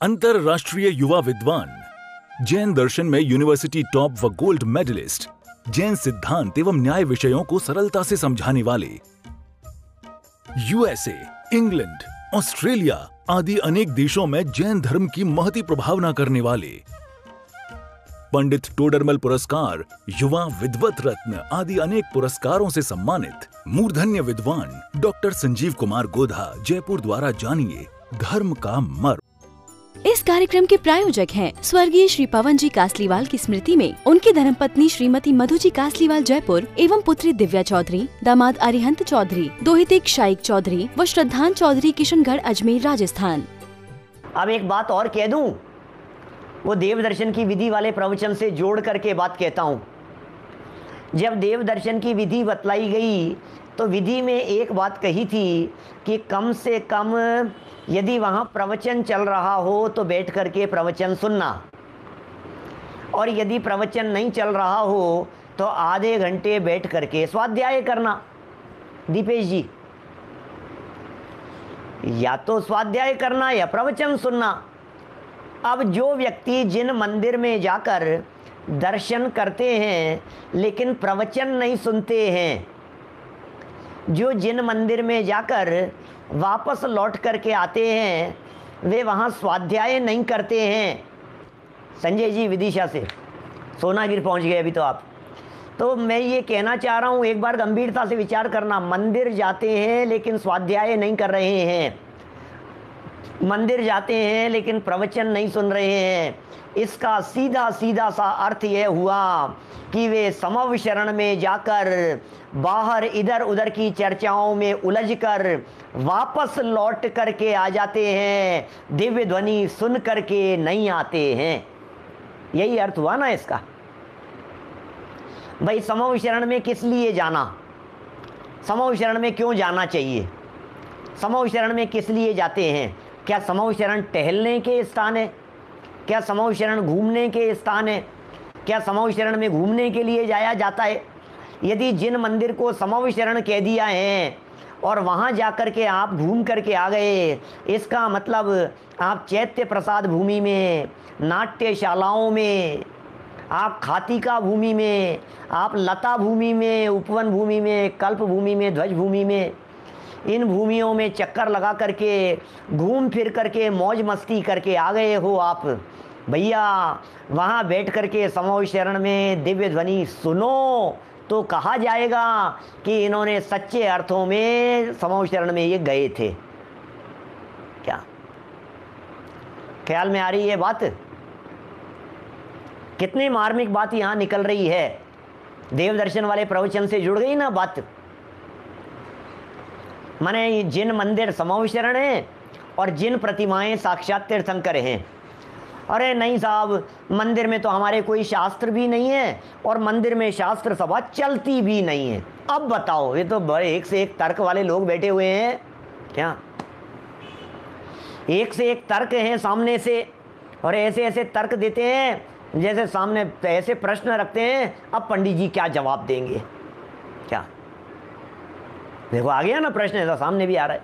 अंतरराष्ट्रीय युवा विद्वान, जैन दर्शन में यूनिवर्सिटी टॉप व गोल्ड मेडलिस्ट, जैन सिद्धांत एवं न्याय विषयों को सरलता से समझाने वाले, यूएसए, इंग्लैंड, ऑस्ट्रेलिया आदि अनेक देशों में जैन धर्म की महती प्रभावना करने वाले, पंडित टोडरमल पुरस्कार, युवा विद्वत रत्न आदि अनेक पुरस्कारों से सम्मानित मूर्धन्य विद्वान डॉक्टर संजीव कुमार गोधा, जयपुर द्वारा जानिए धर्म का मर्म। इस कार्यक्रम के प्रायोजक हैं स्वर्गीय श्री पवन जी कासलीवाल की स्मृति में उनकी धर्मपत्नी श्रीमती मधु जी कासलीवाल जयपुर एवं पुत्री दिव्या चौधरी, दामाद अरिहंत चौधरी, दोहिते शाइक चौधरी व श्रद्धान चौधरी किशनगढ़ अजमेर राजस्थान। अब एक बात और कह दूं, वो देव दर्शन की विधि वाले प्रवचन से जोड़ करके बात कहता हूँ। जब देव दर्शन की विधि बतलाई गई तो विधि में एक बात कही थी कि कम से कम यदि वहाँ प्रवचन चल रहा हो तो बैठ करके प्रवचन सुनना, और यदि प्रवचन नहीं चल रहा हो तो आधे घंटे बैठ करके स्वाध्याय करना। दीपेश जी, या तो स्वाध्याय करना या प्रवचन सुनना। अब जो व्यक्ति जिन मंदिर में जाकर दर्शन करते हैं लेकिन प्रवचन नहीं सुनते हैं, जो जिन मंदिर में जाकर वापस लौट करके आते हैं, वे वहाँ स्वाध्याय नहीं करते हैं। संजय जी विदिशा से सोनागिर पहुँच गए अभी तो आप। तो मैं ये कहना चाह रहा हूँ, एक बार गंभीरता से विचार करना। मंदिर जाते हैं लेकिन स्वाध्याय नहीं कर रहे हैं, मंदिर जाते हैं लेकिन प्रवचन नहीं सुन रहे हैं। इसका सीधा सीधा सा अर्थ यह हुआ कि वे समव शरण में जाकर बाहर इधर उधर की चर्चाओं में उलझकर वापस लौट करके आ जाते हैं, दिव्य ध्वनि सुन करके नहीं आते हैं। यही अर्थ हुआ ना इसका। भाई समव शरण में किस लिए जाना, समव शरण में क्यों जाना चाहिए, समव शरण में किस लिए जाते हैं? क्या समव शरण टहलने के स्थान है? क्या समव शरण घूमने के स्थान है? क्या समव शरण में घूमने के लिए जाया जाता है? यदि जिन मंदिर को समव शरण कह दिया है और वहाँ जाकर के आप घूम करके आ गए, इसका मतलब आप चैत्य प्रसाद भूमि में, नाट्यशालाओं में, आप खातिका भूमि में, आप लता भूमि में, उपवन भूमि में, कल्प भूमि में, ध्वज भूमि में, इन भूमियों में चक्कर लगा करके घूम फिर करके मौज मस्ती करके आ गए हो आप। भैया वहाँ बैठ करके समव शरण में दिव्य ध्वनि सुनो तो कहा जाएगा कि इन्होंने सच्चे अर्थों में समव शरण में ये गए थे। क्या ख्याल में आ रही है बात? कितनी मार्मिक बात यहाँ निकल रही है। देव दर्शन वाले प्रवचन से जुड़ गई ना बात। माने जिन मंदिर समव शरण हैं और जिन प्रतिमाएं साक्षात तीर्थंकर हैं। अरे नहीं साहब, मंदिर में तो हमारे कोई शास्त्र भी नहीं है और मंदिर में शास्त्र सभा चलती भी नहीं है। अब बताओ, ये तो बड़े एक से एक तर्क वाले लोग बैठे हुए हैं। क्या एक से एक तर्क हैं सामने से, और ऐसे ऐसे तर्क देते हैं जैसे सामने ऐसे प्रश्न रखते हैं, अब पंडित जी क्या जवाब देंगे। क्या देखो आ गया ना प्रश्न, ऐसा सामने भी आ रहा है।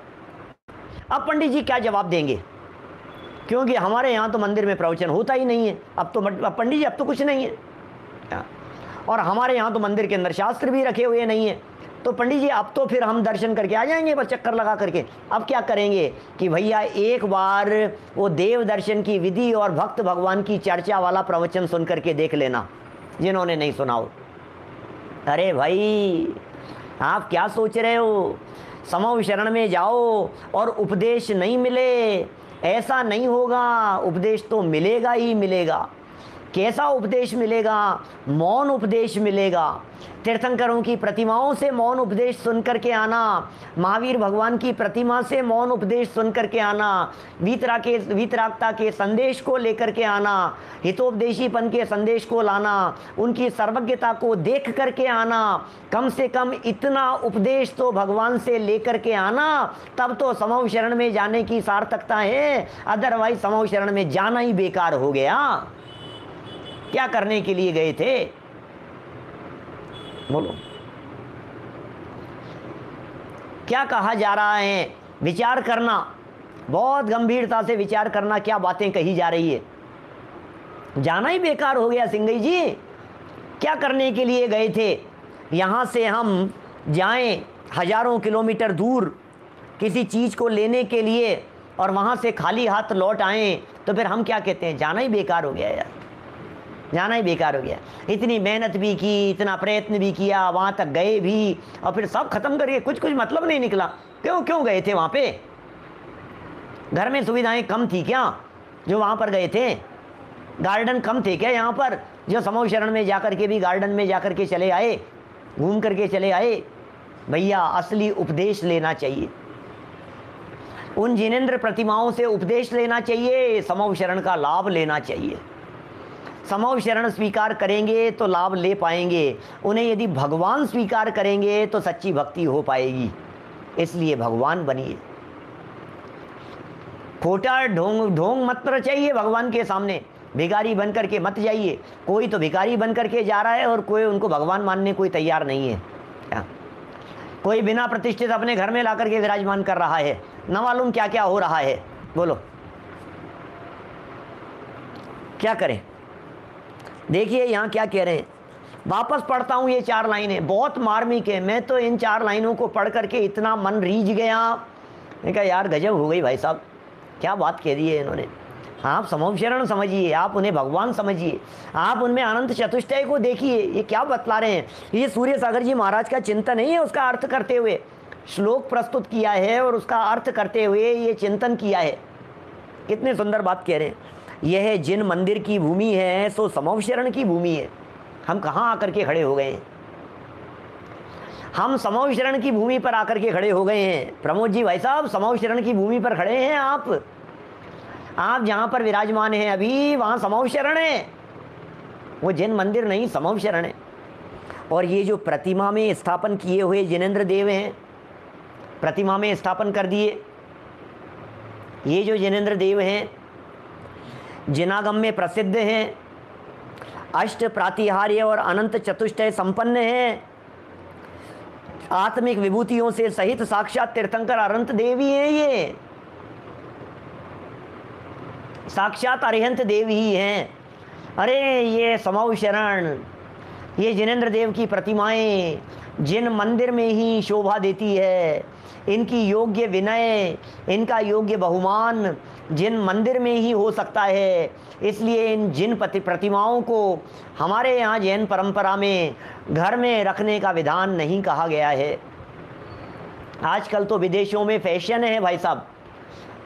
अब पंडित जी क्या जवाब देंगे, क्योंकि हमारे यहाँ तो मंदिर में प्रवचन होता ही नहीं है। अब तो पंडित जी अब तो कुछ नहीं है, और हमारे यहाँ तो मंदिर के अंदर शास्त्र भी रखे हुए नहीं है। तो पंडित जी अब तो फिर हम दर्शन करके आ जाएंगे बस चक्कर लगा करके। अब क्या करेंगे कि भैया एक बार वो देव दर्शन की विधि और भक्त भगवान की चर्चा वाला प्रवचन सुन करके देख लेना, जिन्होंने नहीं सुना हो। अरे भाई आप क्या सोच रहे हो, समव शरण में जाओ और उपदेश नहीं मिले, ऐसा नहीं होगा। उपदेश तो मिलेगा ही मिलेगा। कैसा उपदेश मिलेगा? मौन उपदेश मिलेगा। तीर्थंकरों की प्रतिमाओं से मौन उपदेश सुन करके आना, महावीर भगवान की प्रतिमा से मौन उपदेश सुन करके आना, वीतरागता के संदेश को लेकर के आना, हितोपदेशीपन के संदेश को लाना, उनकी सर्वज्ञता को देख करके आना। कम से कम इतना उपदेश तो भगवान से लेकर के आना, तब तो समव शरण में जाने की सार्थकता है। अदरवाइज समव शरण में जाना ही बेकार हो गया। क्या करने के लिए गए थे बोलो? क्या कहा जा रहा है? विचार करना। बहुत गंभीरता से विचार करना क्या बातें कही जा रही है। जाना ही बेकार हो गया। सिंगई जी क्या करने के लिए गए थे? यहाँ से हम जाएं हजारों किलोमीटर दूर किसी चीज़ को लेने के लिए और वहाँ से खाली हाथ लौट आएं, तो फिर हम क्या कहते हैं? जाना ही बेकार हो गया यार, जाना ही बेकार हो गया। इतनी मेहनत भी की, इतना प्रयत्न भी किया, वहाँ तक गए भी और फिर सब खत्म करके कुछ मतलब नहीं निकला। क्यों गए थे वहाँ पे? घर में सुविधाएं कम थी क्या जो वहाँ पर गए थे? गार्डन कम थे क्या यहाँ पर जो समूह शरण में जाकर के भी गार्डन में जाकर के चले आए, घूम करके चले आए? भैया असली उपदेश लेना चाहिए, उन जिनेंद्र प्रतिमाओं से उपदेश लेना चाहिए, समूह शरण का लाभ लेना चाहिए। समूह शरण स्वीकार करेंगे तो लाभ ले पाएंगे, उन्हें यदि भगवान स्वीकार करेंगे तो सच्ची भक्ति हो पाएगी। इसलिए भगवान बनिए, खोटा ढोंग मत रचाइए भगवान के सामने, भिखारी बन करके मत जाइए। कोई तो भिखारी बन करके जा रहा है और कोई उनको भगवान मानने कोई तैयार नहीं है। कोई बिना प्रतिष्ठित अपने घर में ला करके विराजमान कर रहा है, न मालूम क्या क्या हो रहा है। बोलो क्या करें? देखिए यहाँ क्या कह रहे हैं, वापस पढ़ता हूँ ये 4 लाइनें, बहुत मार्मिक है। मैं तो इन 4 लाइनों को पढ़ करके इतना मन रीझ गया, मैं कहा यार गजब हो गई भाई साहब, क्या बात कह दी है इन्होंने। आप समूह शरण समझिए, आप उन्हें भगवान समझिए, आप उनमें अनंत चतुष्टय को देखिए, ये क्या बतला रहे हैं। ये सूर्य सागर जी महाराज का चिंतन नहीं है, उसका अर्थ करते हुए श्लोक प्रस्तुत किया है और उसका अर्थ करते हुए ये चिंतन किया है। कितने सुंदर बात कह रहे हैं। यह जिन मंदिर की भूमि है सो समूह शरण की भूमि है। हम कहाँ आकर के खड़े हो गए हैं? हम समूह शरण की भूमि पर आकर के खड़े हो गए हैं। प्रमोद जी भाई साहब समूह शरण की भूमि पर खड़े हैं आप जहाँ पर विराजमान हैं अभी वहाँ समूह शरण है, वो जिन मंदिर नहीं समूह शरण है। और ये जो प्रतिमा में स्थापन किए हुए जिनेंद्र देव हैं, प्रतिमा में स्थापन कर दिए, ये जो जिनेंद्र देव हैं जिनागम में प्रसिद्ध हैं, अष्ट प्रातिहार्य और अनंत चतुष्टय संपन्न हैं, आत्मिक विभूतियों से सहित साक्षात तीर्थंकर अनंत देव ही हैं। ये साक्षात अरिहंत देव ही हैं। अरे ये समूह शरण, ये जिनेंद्र देव की प्रतिमाएं जिन मंदिर में ही शोभा देती है, इनकी योग्य विनय, इनका योग्य बहुमान जिन मंदिर में ही हो सकता है। इसलिए इन जिन प्रतिमाओं को हमारे यहाँ जैन परंपरा में घर में रखने का विधान नहीं कहा गया है। आजकल तो विदेशों में फैशन है भाई साहब,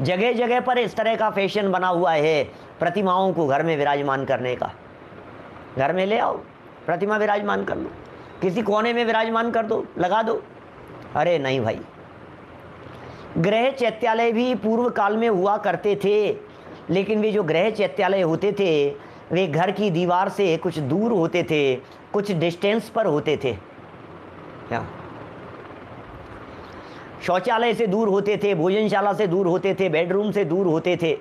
जगह जगह पर इस तरह का फैशन बना हुआ है प्रतिमाओं को घर में विराजमान करने का। घर में ले आओ, प्रतिमा विराजमान कर लो, किसी कोने में विराजमान कर दो, लगा दो। अरे नहीं भाई, गृह चैत्यालय भी पूर्व काल में हुआ करते थे, लेकिन वे जो गृह चैत्यालय होते थे वे घर की दीवार से कुछ दूर होते थे, कुछ डिस्टेंस पर होते थे। क्या शौचालय से दूर होते थे, भोजनशाला से दूर होते थे, बेडरूम से दूर होते थे।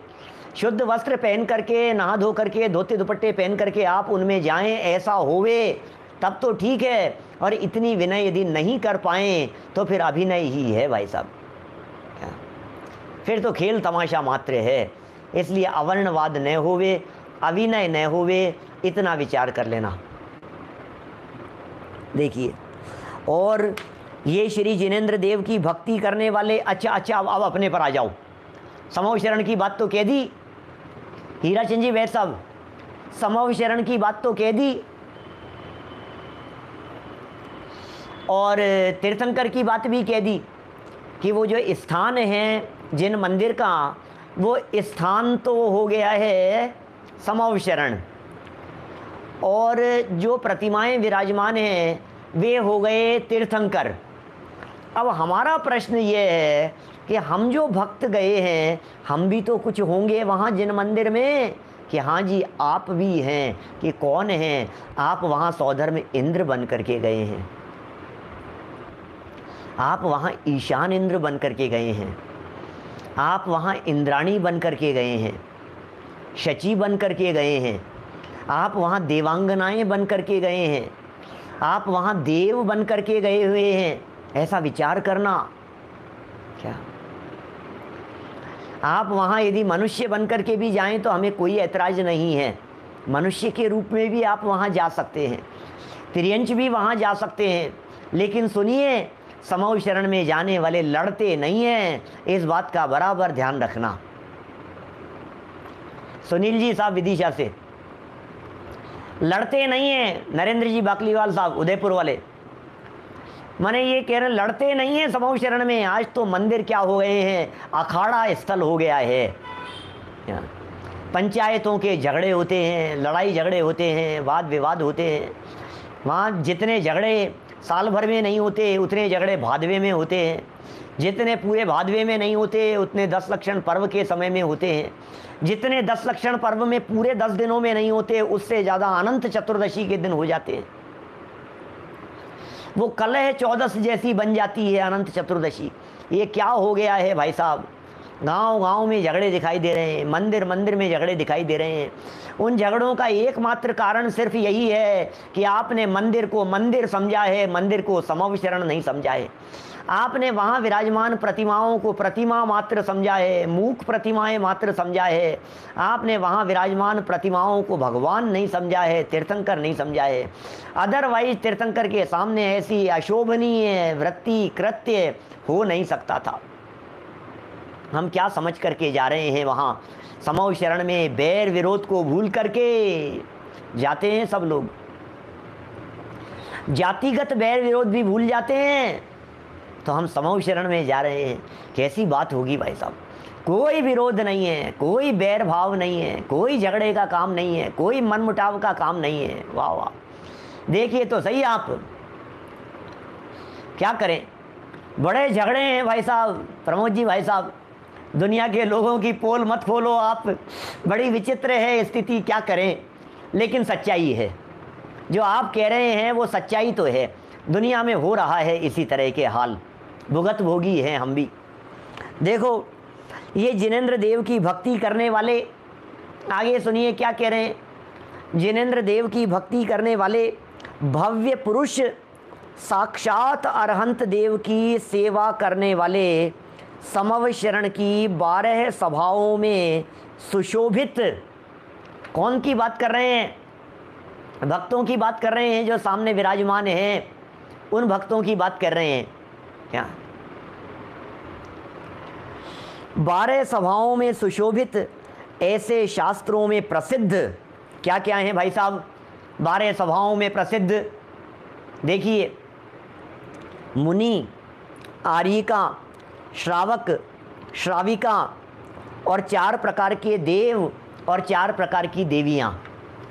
शुद्ध वस्त्र पहन करके, नहा धो करके, धोते दुपट्टे पहन करके आप उनमें जाएं, ऐसा होवे तब तो ठीक है। और इतनी विनय यदि नहीं कर पाएँ तो फिर अभिनय ही है भाई साहब, फिर तो खेल तमाशा मात्र है। इसलिए अवर्णवाद न होवे, अभिनय न होवे, इतना विचार कर लेना। देखिए, और ये श्री जिनेंद्र देव की भक्ति करने वाले, अच्छा अब अपने पर आ जाओ। समूह शरण की बात तो कह दी हीराचंद जी वैद साहब, समूह शरण की बात तो कह दी, और तीर्थंकर की बात भी कह दी कि वो जो स्थान है जिन मंदिर का, वो स्थान तो हो गया है समूह शरण, और जो प्रतिमाएं विराजमान हैं वे हो गए तीर्थंकर। अब हमारा प्रश्न ये है कि हम जो भक्त गए हैं, हम भी तो कुछ होंगे वहाँ जिन मंदिर में, कि हाँ जी आप भी हैं, कि कौन हैं आप? वहाँ सौधर्म इंद्र बन करके गए हैं, आप वहाँ ईशान इंद्र बन करके गए हैं, आप वहाँ इंद्राणी बन करके गए हैं, शची बन करके गए हैं, आप वहाँ देवांगनाएं बन करके गए हैं, आप वहाँ देव बन करके गए हुए हैं। ऐसा विचार करना क्या? आप वहाँ यदि मनुष्य बन कर के भी जाएं तो हमें कोई ऐतराज़ नहीं है, मनुष्य के रूप में भी आप वहाँ जा सकते हैं, त्रियंच भी वहाँ जा सकते हैं। लेकिन सुनिए, समूह शरण में जाने वाले लड़ते नहीं हैं, इस बात का बराबर ध्यान रखना। सुनील जी साहब विदिशा से लड़ते नहीं हैं, नरेंद्र जी बाकलीवाल साहब उदयपुर वाले, माने ये कह रहे लड़ते नहीं हैं समूह शरण में। आज तो मंदिर क्या हो गए हैं, अखाड़ा स्थल हो गया है। पंचायतों के झगड़े होते हैं, लड़ाई झगड़े होते हैं, वाद विवाद होते हैं। वहाँ जितने झगड़े साल भर में नहीं होते उतने झगड़े भादवे में होते हैं, जितने पूरे भादवे में नहीं होते उतने 10 लक्षण पर्व के समय में होते हैं, जितने 10 लक्षण पर्व में पूरे 10 दिनों में नहीं होते उससे ज़्यादा अनंत चतुर्दशी के दिन हो जाते हैं। वो कलह 14 जैसी बन जाती है अनंत चतुर्दशी। ये क्या हो गया है भाई साहब, गांव गांव में झगड़े दिखाई दे रहे हैं, मंदिर मंदिर में झगड़े दिखाई दे रहे हैं। उन झगड़ों का एकमात्र कारण सिर्फ यही है कि आपने मंदिर को मंदिर समझा है, मंदिर को समूह शरण नहीं समझा है। आपने वहाँ विराजमान प्रतिमाओं को प्रतिमा मात्र समझा है, मूक प्रतिमाएं मात्र समझा है। आपने वहाँ विराजमान प्रतिमाओं को भगवान नहीं समझा है, तीर्थंकर नहीं समझा है। अदरवाइज तीर्थंकर के सामने ऐसी अशोभनीय वृत्ति कृत्य हो नहीं सकता था। हम क्या समझ करके जा रहे हैं वहाँ समूह शरण में, बैर विरोध को भूल करके जाते हैं सब लोग, जातिगत बैर विरोध भी भूल जाते हैं। तो हम समूह शरण में जा रहे हैं, कैसी बात होगी भाई साहब। कोई विरोध नहीं है, कोई बैर भाव नहीं है, कोई झगड़े का काम नहीं है, कोई मनमुटाव का काम नहीं है। वाह वाह, देखिए तो सही आप क्या करें, बड़े झगड़े हैं भाई साहब। प्रमोद जी भाई साहब, दुनिया के लोगों की पोल मत खोलो आप, बड़ी विचित्र है स्थिति, क्या करें। लेकिन सच्चाई है, जो आप कह रहे हैं वो सच्चाई तो है। दुनिया में हो रहा है इसी तरह के हाल, भुगत भोगी हैं हम भी। देखो ये जिनेंद्र देव की भक्ति करने वाले, आगे सुनिए क्या कह रहे हैं। जिनेंद्र देव की भक्ति करने वाले भव्य पुरुष, साक्षात अरहंत देव की सेवा करने वाले, समूह शरण की 12 सभाओं में सुशोभित, कौन की बात कर रहे हैं? भक्तों की बात कर रहे हैं जो सामने विराजमान हैं, उन भक्तों की बात कर रहे हैं। क्या 12 सभाओं में सुशोभित, ऐसे शास्त्रों में प्रसिद्ध, क्या क्या हैं भाई साहब 12 सभाओं में प्रसिद्ध? देखिए, मुनि, आर्यिका, श्रावक, श्राविका और 4 प्रकार के देव और 4 प्रकार की देवियाँ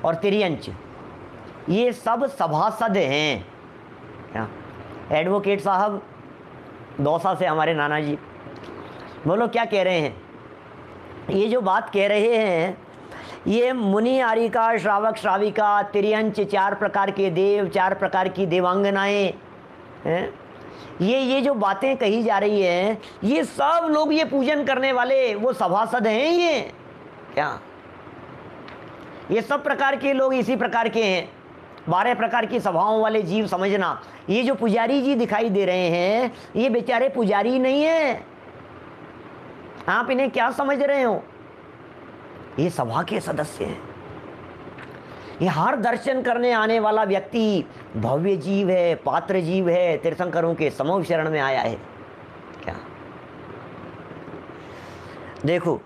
और तिर्यंच, ये सब सभासद हैं। क्या एडवोकेट साहब दौसा से हमारे नाना जी, बोलो क्या कह रहे हैं? ये जो बात कह रहे हैं, ये मुनि, आर्यिका, श्रावक, श्राविका, तिर्यंच, 4 प्रकार के देव, 4 प्रकार की देवांगनाएं हैं, ये जो बातें कही जा रही हैं, ये सब लोग ये पूजन करने वाले वो सभासद हैं। ये क्या, ये सब प्रकार के लोग इसी प्रकार के हैं, 12 प्रकार की सभाओं वाले जीव समझना। ये जो पुजारी जी दिखाई दे रहे हैं, ये बेचारे पुजारी नहीं है। आप इन्हें क्या समझ रहे हो? ये सभा के सदस्य हैं। ये हर दर्शन करने आने वाला व्यक्ति भव्य जीव है, पात्र जीव है, तीर्थंकरों के समूह शरण में आया है। क्या देखो,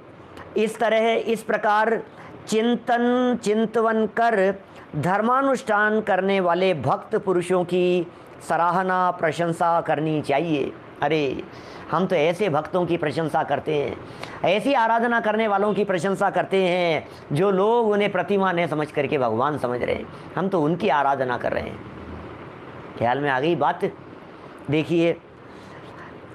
इस तरह इस प्रकार चिंतन चिंतवन कर धर्मानुष्ठान करने वाले भक्त पुरुषों की सराहना प्रशंसा करनी चाहिए। अरे हम तो ऐसे भक्तों की प्रशंसा करते हैं, ऐसी आराधना करने वालों की प्रशंसा करते हैं जो लोग उन्हें प्रतिमा नहीं समझ करके भगवान समझ रहे हैं। हम तो उनकी आराधना कर रहे हैं। ख्याल में आ गई बात? देखिए,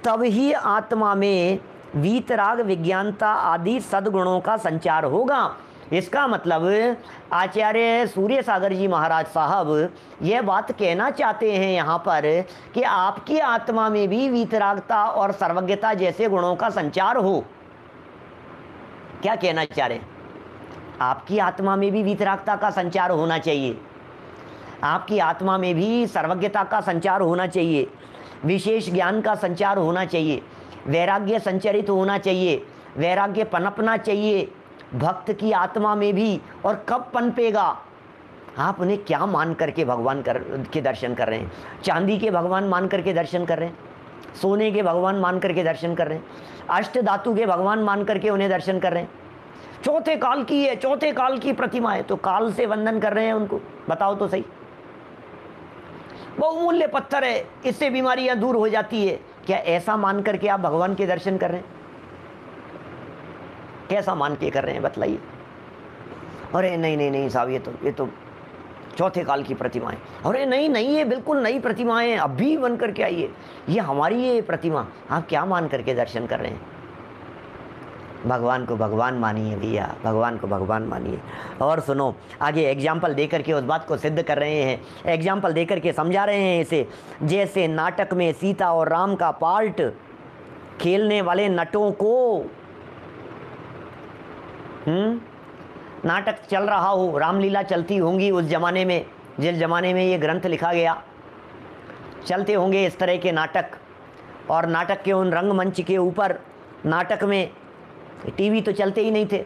तब ही आत्मा में वीतराग, विज्ञानता आदि सद्गुणों का संचार होगा। इसका मतलब आचार्य सूर्य सागर जी महाराज साहब यह बात कहना चाहते हैं यहाँ पर कि आपकी आत्मा में भी वीतरागता और सर्वज्ञता जैसे गुणों का संचार हो। क्या कहना चाह रहे हैं? आपकी आत्मा में भी वीतरागता का संचार होना चाहिए, आपकी आत्मा में भी सर्वज्ञता का संचार होना चाहिए, विशेष ज्ञान का संचार होना चाहिए, वैराग्य संचरित होना चाहिए, वैराग्य पनपना चाहिए भक्त की आत्मा में भी, और कब पनपेगा? आप उन्हें क्या मान करके भगवान के दर्शन कर रहे हैं? चांदी के भगवान मान करके दर्शन कर रहे हैं, सोने के भगवान मान करके दर्शन कर रहे हैं, अष्ट धातु के भगवान मान करके उन्हें दर्शन कर रहे हैं। चौथे काल की है, चौथे काल की प्रतिमा है, तो काल से वंदन कर रहे हैं उनको? बताओ तो सही। बहुमूल्य पत्थर है, इससे बीमारियां दूर हो जाती है, क्या ऐसा मान करके आप भगवान के दर्शन कर रहे हैं? कैसा मान के कर रहे हैं बतलाइए? अरे नहीं नहीं नहीं साहब, ये तो चौथे काल की प्रतिमा है। अरे नहीं नहीं, ये बिल्कुल नई प्रतिमाएं हैं, अभी बन करके आई है, ये हमारी ये प्रतिमा। आप क्या मान करके दर्शन कर रहे हैं? भगवान को भगवान मानिए भैया, भगवान को भगवान मानिए। और सुनो, आगे एग्जाम्पल दे करके उस बात को सिद्ध कर रहे हैं, एग्जाम्पल दे करके समझा रहे हैं इसे। जैसे नाटक में सीता और राम का पार्ट खेलने वाले नटों को, नाटक चल रहा हो, रामलीला चलती होंगी उस जमाने में, जिस जमाने में ये ग्रंथ लिखा गया, चलते होंगे इस तरह के नाटक। और नाटक के उन रंगमंच के ऊपर, नाटक में टीवी तो चलते ही नहीं थे,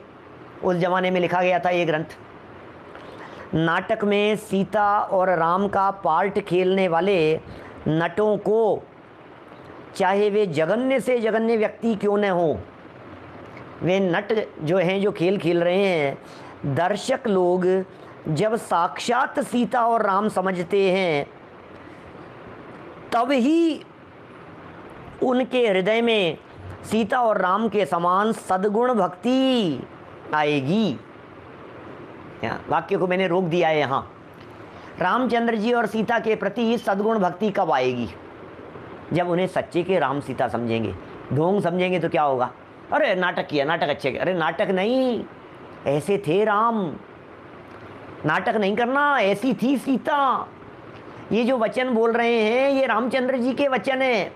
उस जमाने में लिखा गया था ये ग्रंथ। नाटक में सीता और राम का पार्ट खेलने वाले नटों को, चाहे वे जघन्य से जघन्य व्यक्ति क्यों न हो, वे नट जो हैं, जो खेल खेल रहे हैं, दर्शक लोग जब साक्षात सीता और राम समझते हैं, तब ही उनके हृदय में सीता और राम के समान सद्गुण भक्ति आएगी। वाक्य को मैंने रोक दिया है यहाँ। रामचंद्र जी और सीता के प्रति सद्गुण भक्ति कब आएगी? जब उन्हें सच्चे के राम सीता समझेंगे। ढोंग समझेंगे तो क्या होगा? अरे नाटक किया, नाटक अच्छे। अरे नाटक नहीं, ऐसे थे राम, नाटक नहीं करना, ऐसी थी सीता। ये जो वचन बोल रहे हैं ये रामचंद्र जी के वचन है।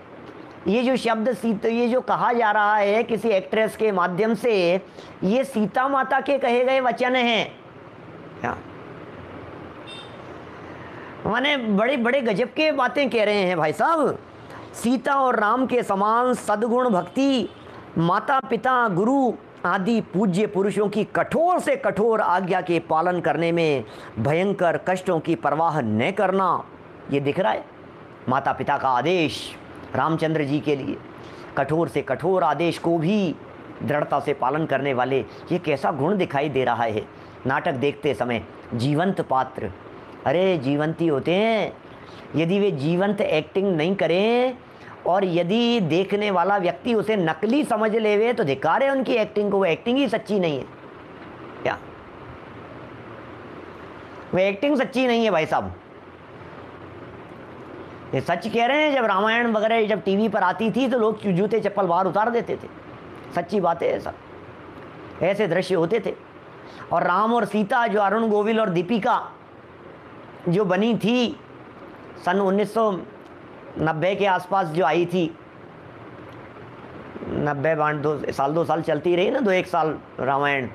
ये जो शब्द सीता, ये जो कहा जा रहा है किसी एक्ट्रेस के माध्यम से, ये सीता माता के कहे गए वचन हैं। माने बड़े बड़े गजब के बातें कह रहे हैं भाई साहब। सीता और राम के समान सद्गुण भक्ति, माता पिता गुरु आदि पूज्य पुरुषों की कठोर से कठोर आज्ञा के पालन करने में भयंकर कष्टों की परवाह न करना, ये दिख रहा है। माता पिता का आदेश रामचंद्र जी के लिए, कठोर से कठोर आदेश को भी दृढ़ता से पालन करने वाले, ये कैसा गुण दिखाई दे रहा है। नाटक देखते समय जीवंत पात्र, अरे जीवंत ही होते हैं। यदि वे जीवंत एक्टिंग नहीं करें और यदि देखने वाला व्यक्ति उसे नकली समझ लेवे तो धिक्कार है उनकी एक्टिंग को। वो एक्टिंग ही सच्ची नहीं है। क्या वो एक्टिंग सच्ची नहीं है भाई साहब? ये सच कह रहे हैं। जब रामायण वगैरह जब टीवी पर आती थी तो लोग जूते चप्पल बाहर उतार देते थे। सच्ची बात है, ऐसा ऐसे दृश्य होते थे। और राम और सीता जो अरुण गोविल और दीपिका जो बनी थी सन 1990 के आसपास जो आई थी, 90 2 साल चलती रही ना, 1 साल रामायण।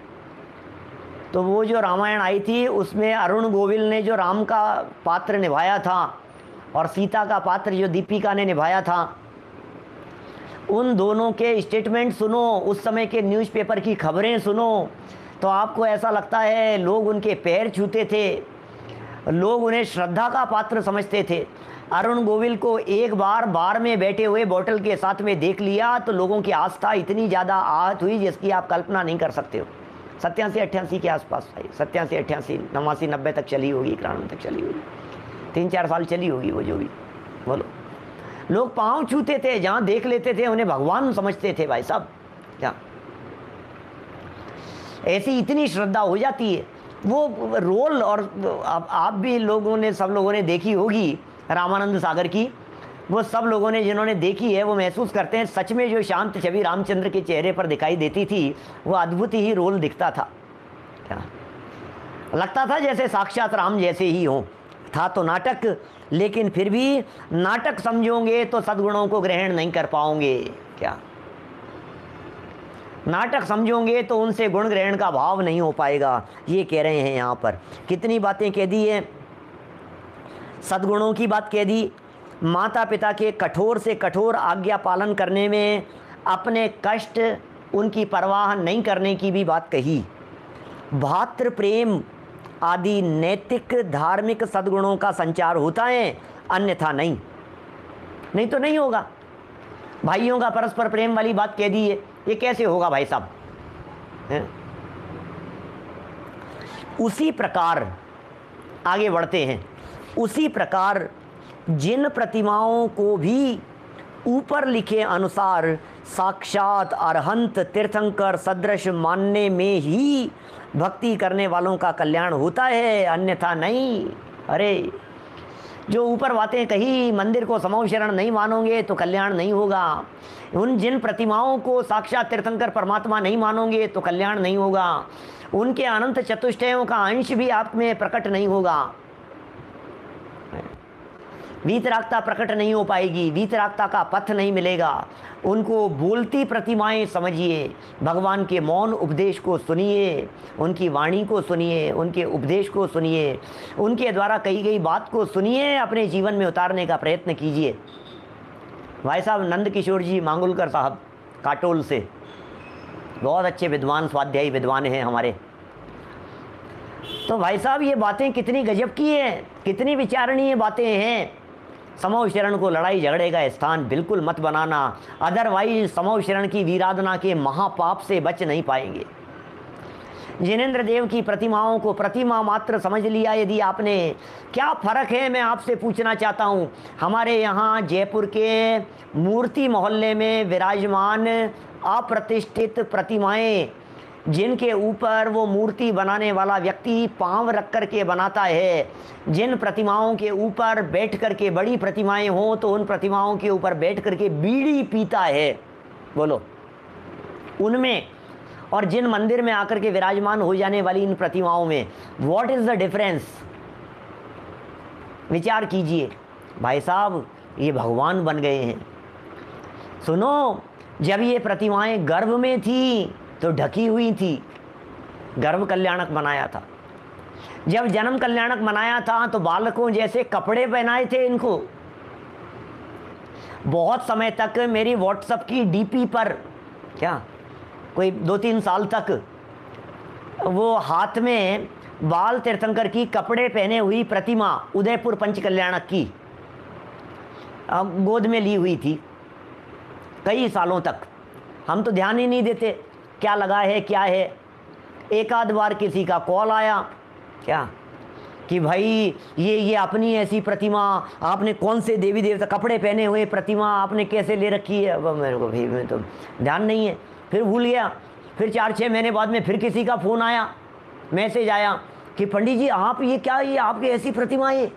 तो वो जो रामायण आई थी उसमें अरुण गोविल ने जो राम का पात्र निभाया था और सीता का पात्र जो दीपिका ने निभाया था, उन दोनों के स्टेटमेंट सुनो, उस समय के न्यूज़पेपर की खबरें सुनो, तो आपको ऐसा लगता है लोग उनके पैर छूते थे, लोग उन्हें श्रद्धा का पात्र समझते थे। अरुण गोविल को एक बार बार में बैठे हुए बोतल के साथ में देख लिया तो लोगों की आस्था इतनी ज़्यादा आहत हुई जिसकी आप कल्पना नहीं कर सकते हो। 87-88 के आसपास आई, 87-88 89 90 तक चली होगी, 91 तक चली होगी, 3-4 साल चली होगी वो जो भी बोलो। लोग पाँव छूते थे, जहाँ देख लेते थे उन्हें भगवान समझते थे भाई साहब। क्या ऐसी इतनी श्रद्धा हो जाती है। वो रोल, और आप भी लोगों ने, सब लोगों ने देखी होगी रामानंद सागर की, वो सब लोगों ने जिन्होंने देखी है वो महसूस करते हैं सच में जो शांत छवि रामचंद्र के चेहरे पर दिखाई देती थी वो अद्भुत ही रोल दिखता था। क्या लगता था जैसे साक्षात राम जैसे ही हो। था तो नाटक, लेकिन फिर भी नाटक समझोगे तो सद्गुणों को ग्रहण नहीं कर पाओगे। क्या नाटक समझोगे तो उनसे गुण ग्रहण का भाव नहीं हो पाएगा। ये कह रहे हैं यहाँ पर। कितनी बातें कह दी है, सद्गुणों की बात कह दी, माता पिता के कठोर से कठोर आज्ञा पालन करने में अपने कष्ट उनकी परवाह नहीं करने की भी बात कही। भातृ प्रेम आदि नैतिक धार्मिक सद्गुणों का संचार होता है, अन्यथा नहीं। नहीं तो नहीं होगा। भाइयों का परस्पर प्रेम वाली बात कह दी है, ये कैसे होगा भाई साहब? उसी प्रकार आगे बढ़ते हैं। उसी प्रकार जिन प्रतिमाओं को भी ऊपर लिखे अनुसार साक्षात अरहंत तीर्थंकर सदृश मानने में ही भक्ति करने वालों का कल्याण होता है, अन्यथा नहीं। अरे जो ऊपर बातें कही, मंदिर को समूह शरण नहीं मानोगे तो कल्याण नहीं होगा। उन जिन प्रतिमाओं को साक्षात तीर्थंकर परमात्मा नहीं मानोगे तो कल्याण नहीं होगा। उनके अनंत चतुष्टयों का अंश भी आप में प्रकट नहीं होगा। वीतरागता प्रकट नहीं हो पाएगी, वीतरागता का पथ नहीं मिलेगा। उनको बोलती प्रतिमाएं समझिए, भगवान के मौन उपदेश को सुनिए, उनकी वाणी को सुनिए, उनके उपदेश को सुनिए, उनके द्वारा कही गई बात को सुनिए, अपने जीवन में उतारने का प्रयत्न कीजिए। भाई साहब नंद किशोर जी मांगुलकर साहब काटोल से, बहुत अच्छे विद्वान, स्वाध्यायी विद्वान हैं हमारे। तो भाई साहब ये बातें कितनी गजब की हैं, कितनी विचारणीय बातें हैं। समूह शरण को लड़ाई झगड़े का स्थान बिल्कुल मत बनाना, अदरवाइज समूह शरण की वीराधना के महापाप से बच नहीं पाएंगे। जिनेंद्र देव की प्रतिमाओं को प्रतिमा मात्र समझ लिया यदि आपने, क्या फ़र्क है मैं आपसे पूछना चाहता हूँ। हमारे यहाँ जयपुर के मूर्ति मोहल्ले में विराजमान अप्रतिष्ठित प्रतिमाएं, जिनके ऊपर वो मूर्ति बनाने वाला व्यक्ति पांव रख कर के बनाता है, जिन प्रतिमाओं के ऊपर बैठ कर के, बड़ी प्रतिमाएं हों तो उन प्रतिमाओं के ऊपर बैठ कर के बीड़ी पीता है, बोलो उनमें, और जिन मंदिर में आकर के विराजमान हो जाने वाली इन प्रतिमाओं में, व्हाट इज द डिफरेंस? विचार कीजिए भाई साहब, ये भगवान बन गए हैं। सुनो, जब ये प्रतिमाएं गर्भ में थी तो ढकी हुई थी, गर्भ कल्याणक बनाया था। जब जन्म कल्याणक बनाया था तो बालकों जैसे कपड़े पहनाए थे इनको। बहुत समय तक मेरी व्हाट्सएप की डीपी पर, क्या कोई 2-3 साल तक, वो हाथ में बाल तीर्थंकर की कपड़े पहने हुई प्रतिमा उदयपुर पंच कल्याणक की गोद में ली हुई थी कई सालों तक। हम तो ध्यान ही नहीं देते क्या लगा है क्या है। एक आध बार किसी का कॉल आया, क्या कि भाई ये अपनी ऐसी प्रतिमा, आपने कौन से देवी देवता कपड़े पहने हुए प्रतिमा आपने कैसे ले रखी है? अब मेरे को भाई मैं तो ध्यान नहीं है, फिर भूल गया। फिर 4-6 महीने बाद में फिर किसी का फ़ोन आया, मैसेज आया कि पंडित जी आप ये क्या, ये आपकी ऐसी प्रतिमाएं,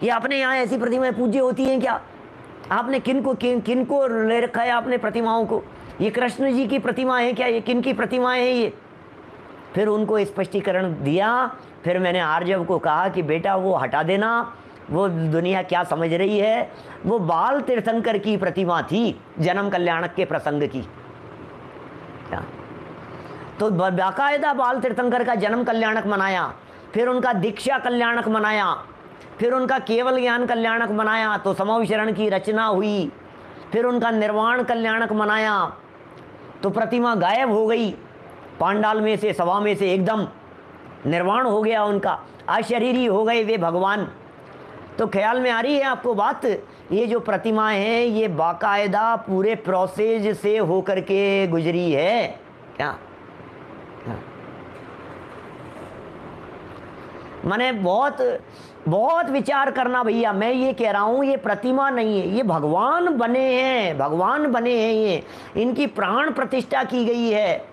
ये अपने यहाँ ऐसी प्रतिमाएं पूज्य होती हैं क्या? आपने किन को ले रखा है आपने प्रतिमाओं को? ये कृष्ण जी की प्रतिमा है क्या? ये किन की प्रतिमाएं हैं ये? फिर उनको स्पष्टीकरण दिया। फिर मैंने आर्जव को कहा कि बेटा वो हटा देना, वो दुनिया क्या समझ रही है, वो बाल तीर्थंकर की प्रतिमा थी जन्म कल्याणक के प्रसंग की। क्या तो बाकायदा बाल तीर्थंकर का जन्म कल्याणक मनाया, फिर उनका दीक्षा कल्याणक मनाया, फिर उनका केवल ज्ञान कल्याणक मनाया तो समूह शरण की रचना हुई, फिर उनका निर्वाण कल्याणक मनाया तो प्रतिमा गायब हो गई पांडाल में से, सभा में से, एकदम निर्वाण हो गया उनका, अशरीरी हो गए वे भगवान। तो ख्याल में आ रही है आपको बात? ये जो प्रतिमा है ये बाकायदा पूरे प्रोसेस से होकर के गुजरी है। क्या मैंने बहुत विचार करना भैया। मैं ये कह रहा हूँ ये प्रतिमा नहीं है, ये भगवान बने हैं, भगवान बने हैं, ये इनकी प्राण प्रतिष्ठा की गई है।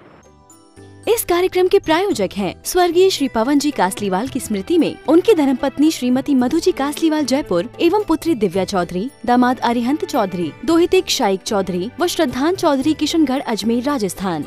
इस कार्यक्रम के प्रायोजक हैं स्वर्गीय श्री पवन जी कासलीवाल की स्मृति में उनकी धर्मपत्नी श्रीमती मधु जी कासलीवाल जयपुर एवं पुत्री दिव्या चौधरी, दामाद अरिहंत चौधरी, दोहिते शाइक चौधरी व श्रद्धान चौधरी किशनगढ़ अजमेर राजस्थान।